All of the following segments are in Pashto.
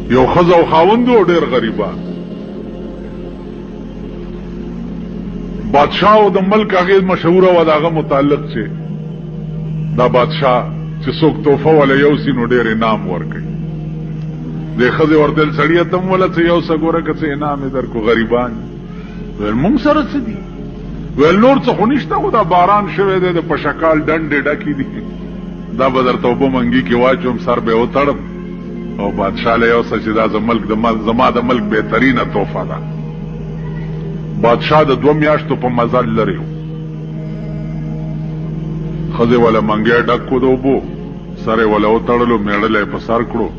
یو ښځه او خاوند و ډېر غریبان. بادشاہ او د ملک هغې مشهوره وه د هغه متعلق چې دا بادشاہ چې څوک تحفه ولا یوسي نو ډېر انعام ورکوي. دې ښځې ورته ویل سړیه ته م وله څه یوسه ګوره که څه انعام یې درکړو غریبان. ویل مونږ سره څه دي؟ ویل نور څه خو نشته خو دا باران شوی دی د پشکال ډنډې ډکې دي دا به درته اوبه منګي کې واچوم سر به یې وتړم او بادشاه له یوسه چې دا زما د ملک بهترینه تحفه ده. بادشاه د 2 میاشتو په مزل لري و. ښځې وله منګی ډک کړو د اوبو سر یې وله وتړلو میړله یې په سر کړو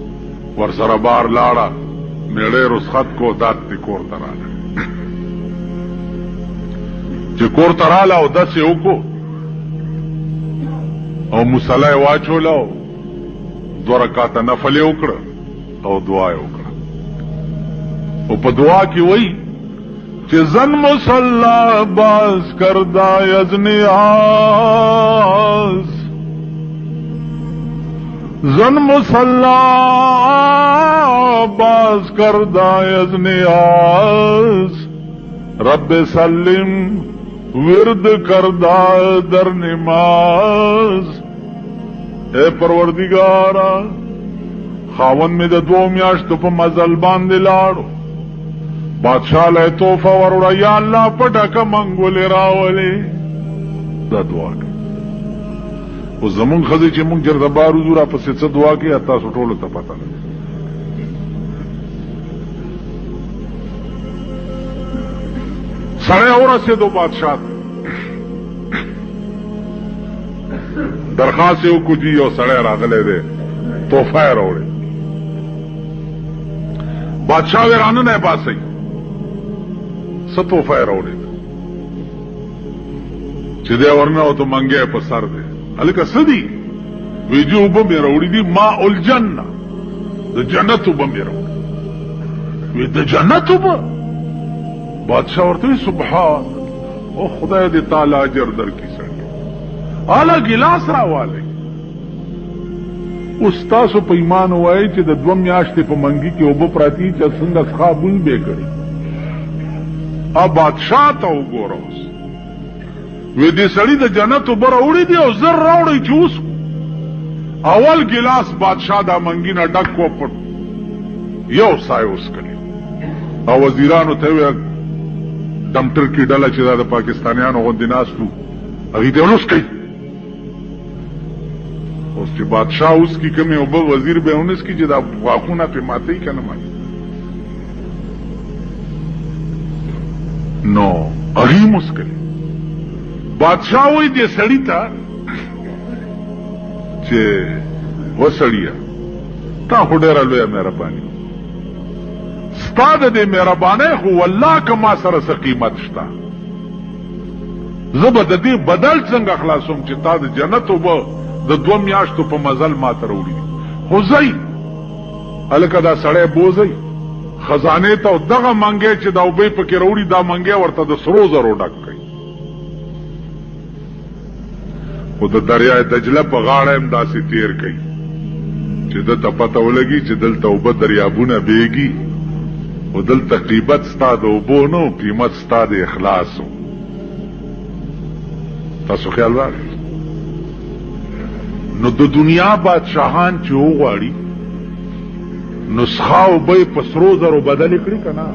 ورسره بار لاړه میړه یې رسخت کو داد دې کور ته راغله. چې کور ته راله او داسې وکړو او مصلی یې واچوله او 2 رکعته نفل یې وکړه او دعا یې وکړه او په دعا کې وایي چې زن مصلا باز کردای از نیاز زن مصلا باز کردای از نیاز رب سلم ورد کردا در نماز. اے پروردگارا خاون میں د 2 میاشتو په مزل باندې لاړو بادشاہ له توفه وروړه یا الله پټکه منګولې راولې دا دعا کوي. او زمونږ ښځې چې مونږ جرده بار وځو راپسې څه دعا کوي تاسو ټولو ته پته لري. سړی ورسېدو بادشاه ته درخواست یې وکړو چې یو سړی راغلی دی تحفه یې راوړې. بادشاه ویې راننه یې باسئ څه تحفه یې راوړې چې دی ورننوتو منګی په سر دی. هلکه څه دي؟ وایي جي اوبه مې راوړي دي ماء الجنه د جنت اوبه مې راوړي. وایي د جنت اوبه؟ بادشاہ ورته سبحان او خدای دې تعالی اجر درکړي. سړی اعلی ګلاس راوالی اوس تاسو په ایمان وایي چې د 2 میاشتې په منګي کې اوبه پراتی چې څنګه څښا بوی به کړي. بادشاہ ته وګوره اوس وی دې سړي د جنت اوبه راوړي دي او زر راوړئ چې اوس اول ګلاس بادشاہ دا منګي نه ډک و پټ یو سای اوس کړي او وزیرانو ته ویل دمټر کې ډله چې دا د پاکستانیانو غوندې ناستو هغې ته ولوس کوي. اوس چې بادشاه اوس کې کومې اوبه وزیر به یې ونس کي چې دا غاښونه پرې ماتوي که نه ماتوي نو هغې موس کوي. بادشاه وایي دې سړي ته چې وسړیه تا خو ډېره لویه مهرباني ستا د دې مهربانۍ خو والله که ما سره څه قیمت شته زه به د دې بدل څنګه خلاصوم چې تا د جنت اوبه د 2 میاشتو په مزل ما ته راوړي دي. خو ځئ هلکه دا سړی بوځئ خزانې ته او دغه منګی چې دا اوبه پکې راوړي دا منګی ورته د سرو زرو ډک کړئ. خو د دریای دجله په غاړه هم داسې تیر کوي چې دلته پته ولګي چې دلته اوبه دریابونه بیږي او دلته قیمت ستا د اوبو نه قیمت ستا د اخلاص و. تاسو خیال راغی نو د دنیا بادشاهان چې وغواړي نسخه اوبه یې په سرو زرو بدلې کړي که نه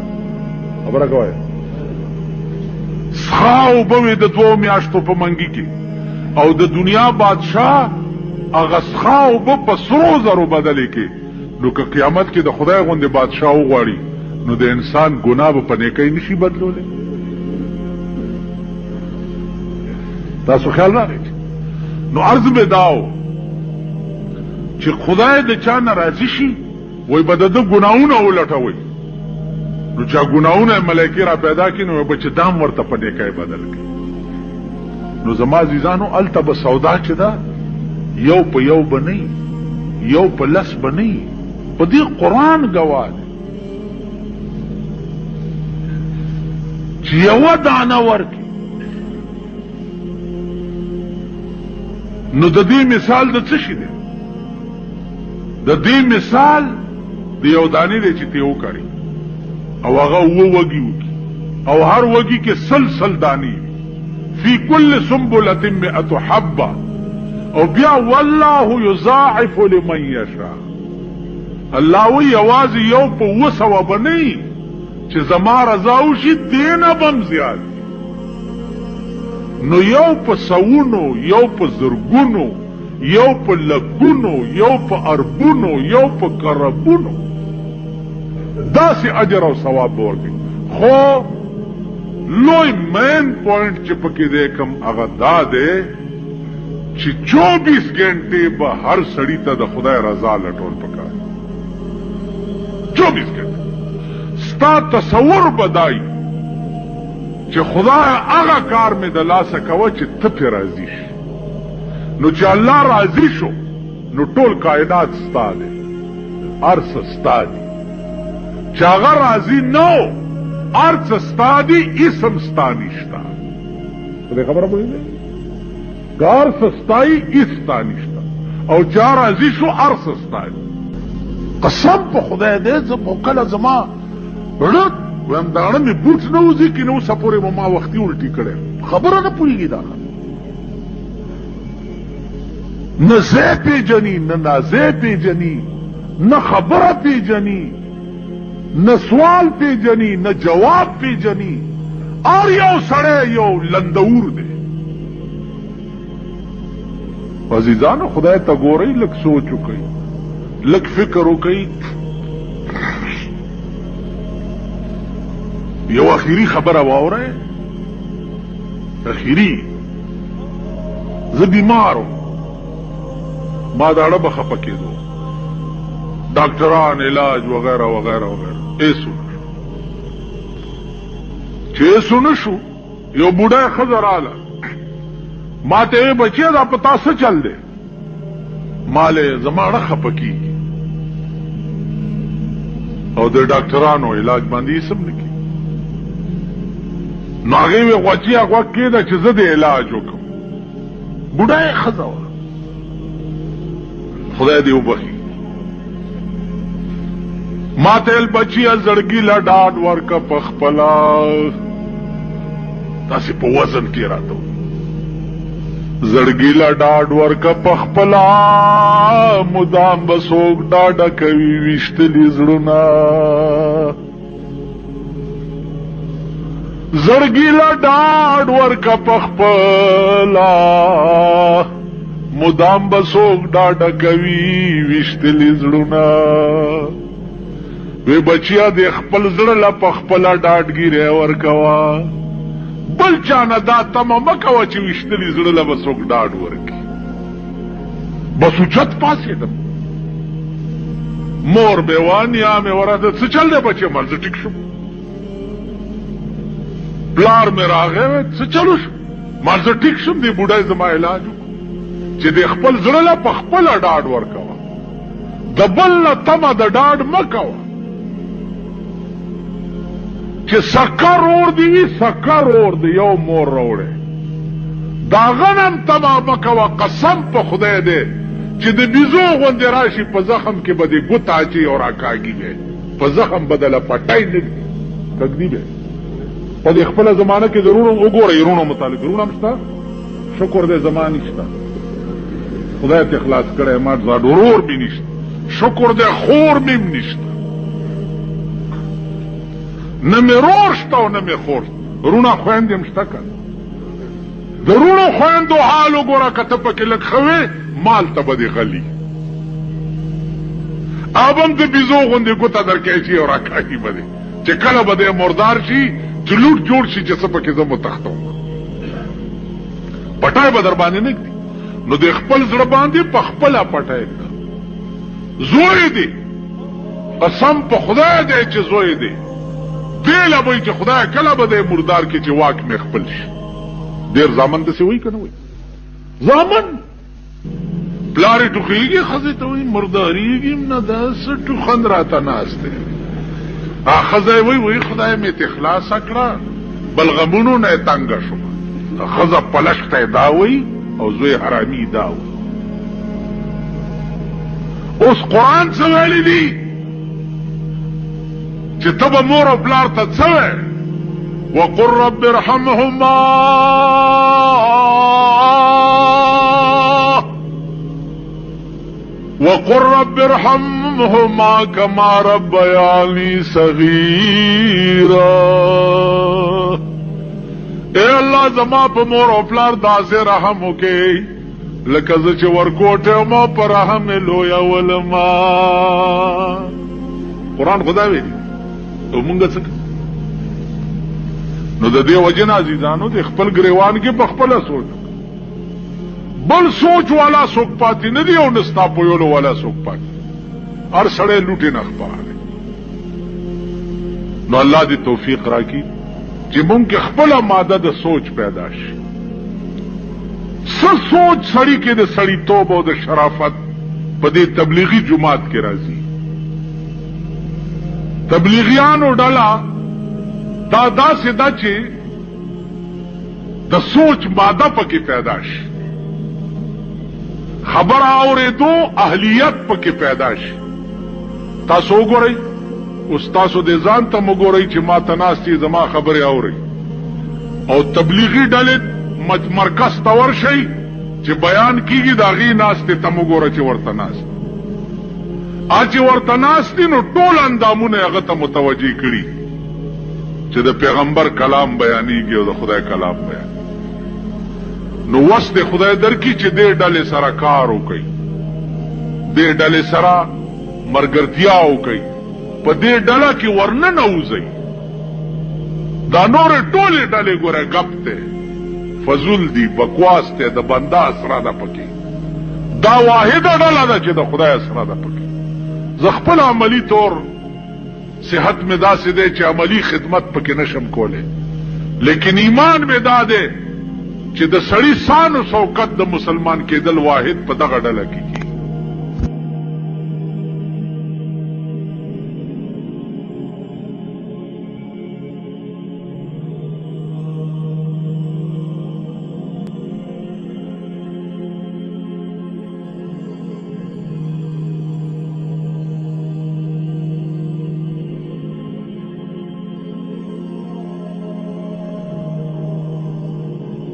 خبره کوئ سخه اوبه وې د 2 میاشتو په منګي کې او د دنیا بادشاه هغه سخه اوبه په سرو زرو بدلې کې نو که قیامت کې د خدای غوندې بادشاه وغواړي نو د انسان ګناه به په نیکۍ نشي بدلولی. تاسو خیال راغی نو عرض مې داو چې خدای د چا نه راضي شي وای به د ده ګناهونه ولټوئ نو چا ګناهونه ملایکې را پیدا کړي نو به چې دام ورته په نیکۍ بدل کړي. نو زما عزیزانو هلته به سودا چې ده یو په یو به نه یو په لس به نه په دې قرآن ګواه دی چې یوه دانه ورکړي نو د دې مثال د څه شي دی؟ د دې مثال د د یو دانې دی چې تیو کړي او هغه وږي وکي او هر وږي کې سلسل دانې فی کل سنبلة 100 حبه او بیا والله یضاعف لمن یشاء. الله وی یوازې یو په 200 بنئ چې زما رضا وشي دینه بم زیات نو یو په سوونو یو په زرګونو یو په لګونو یو په اربونو یو په کربونو داسې اجر او ثواب ورکړي. خو لوی مین پوینټ چې پکې دی کوم هغه دا دی چې 24 غنټې به هر سړی ته د خدای رضا لټول پکار. 24 غنټې ستا تصور بدای چې خدای هغه کار مې د لاسه کوه چې ته پې راضي شي. نو چې الله راضي شو نو ټول کائنات ستا دی هر څه ستا دی. چې هغه راضي نه و هر څه ستا دی اسم ستا نشته. په دې خبره پوهېږئ که هر څه ستایي هېڅ ستا نشته او چې راضي شو هر څه ستا دی. قسم په خدای دی زه خو کله زما رد ویم داړه مې بوټ نه وځي که نه اوسه پورې به ما وختي الټي کړی خبره نه پوهېږي دا نه ځای پېژني نه ناځای پېژني نه خبره پېژني نه سوال پېژني نه جواب پېژني اور یو سړی یو لندور دی. عزیزانو خدای ته ګورئ لږ سوچ وکئ لږ فکر وکئ. یو اخیری خبره واورئ. اخیری زه بیمار وم ما داړه به خفه کېدو ډاکټران علاج وغیره وغیره وغیره ایسو نشو. چې ایسو نشو یو بوډای ښځه راله ما ته وی بچیه دا په تا څه چل دی مالې زما ډېره خفه کېږي او د ډاکټرانو علاج باندې یې سم نه کېږي. نو هغې وی غوچیه غوږ کېده چې زه د علاج وکړم. بوډای ښځه وه خدای دې وبخي. ما ته ویل بچیه زړګي له ډاډ ورکه په خپله داسې په وزن کې راته زړګي له ډاډ ورکه په خپله مدام به څوک ډاډه کوي ویشتلي زړونه. زړګي له ډاډ ورکه په خپله مدام به څوک ډاډه کوي ویشتلي زړونه. وی بچیا د خپل زړه له په خپله ډاډګیری ورکوه بل چانه دا تمه مه کوه چې ویشتلي زړه له به څوک ډاډ ورکړي. بس اوچت پاڅېدم مور مې وه نیا مې ورته څه چل دی بچې مال زه ټیک شم. پلار مې راغی څه چلو شو مال زه ټیک شم دی بوډای زما علاج وکړو چې د خپل زړه له په خپله ډاډ ورکوه د بل نه تمه د ډاډ مه کوه. چې سکر اور دی وي سکر اور دی یو مور راوړی د هغه نه هم تمه مه کوه. قسم په خدای دی چې د بیزو غوندې راشي په زخم کې به دې ګوته اچي او راکاږي به په زخم به دله پټی نه ږدي کږدي به. په دې خپله زمانه کې د روڼو وګورئ روڼو متعلق روڼ هم شته شکر دی زما نشته خدای ته خلاص کړی ما ورور مې نشته شکر دی خور مې هم نشته نه مې رور شته او نه مې خور رونه خویندې هم شته که د رونو خویندو حال وګوره که ته پکې لږ ښه وې مال ته به دې غلي اب هم د بیزو غوندې ګوته درکوي او راکاږي به دې چې کله به دې مردار شي چې لوټ جوړ شي چې څه پکې زه متختوم پټای به در باندې نه ږدي نو د خپل زړه باندې په خپله پټای کړه. زوی دی قسم په خدای دی چې زوی دی دیله به چې خدای کله به دی مردار کې چې واک مې خپل شي. ډېر زامن داسې وایي که نه وایي زامن پلار یې ټوخېږي ښځې ته وایي مردارېږي نه داسې ټوخن راته ناست دی ښځه یې وایي خدای مې تې خلاصه کړه بل غمونو نه یې تنګه شوه. ښځه پلشت ته یې دا وایي او زوی حرامي دا وایي. اوس قرآن څه ویلي دي چې تب مور او پلار ته څه وقل رب ارحمهما وقل رب ارحمهما كما ربياني صغيرا. اے اللہ زما په مور او پلار داسې رحم وکي لکه زه چې ورکوټه ما پر رحم لویا ولما. قرآن خدا ویلي او مونږ څه نو د دې وجه نه عزیزانو د خپل ګریوان کې په خپله سوچ بل سوچ والا څوک پاتې نه دی او نستا پویولو والا څوک پاتې هر سړی لوټې نه خپاره. نو الله دې توفیق راکړي چې مونږ کې خپله ماده د سوچ پیدا شي. څه سوچ سړی کې د سړیتوب او د شرافت په دې تبلیغي جماعت کې راځي. تبلیغیانو ډله دا داسې ده چې د سوچ ماده پکې پیدا شي، خبر اورېدو اهلیت پکې پیدا شي. تاسو وګورئ اوس تاسو د ځان ته وګورئ چې ما ته ناستې زما خبرې اورئ او تبلیغي ډلې مرکز ته ورشئ چې بیان کیږي د هغې ناستې ته وګوره چې ورته ناست چې ورته ناستې نو ټول اندامونه هغه ته متوجه کړي چې د پیغمبر کلام بیانېږي او د خدای کلام بیان. نو وس د خدای درکې چې دې ډلې سره کار وکړي، دې ډلې سره مرګرتیا وکړي، په دې ډله کې ورننوځئ. دا نورې ټولې ډلې ګوره ګپ دی، فضول دی، بکواس دی، د بنده اسره ده پکې. دا واحده ډله ده چې د خدای اسره ده پکې. زه خپل عملی طور صحت میں داسې دی چې عملی خدمت پکې نشم کولی، لیکن ایمان میں دا دی چې د سړي سان او شوکت د مسلمان کېدل واحد په دغه ډله کې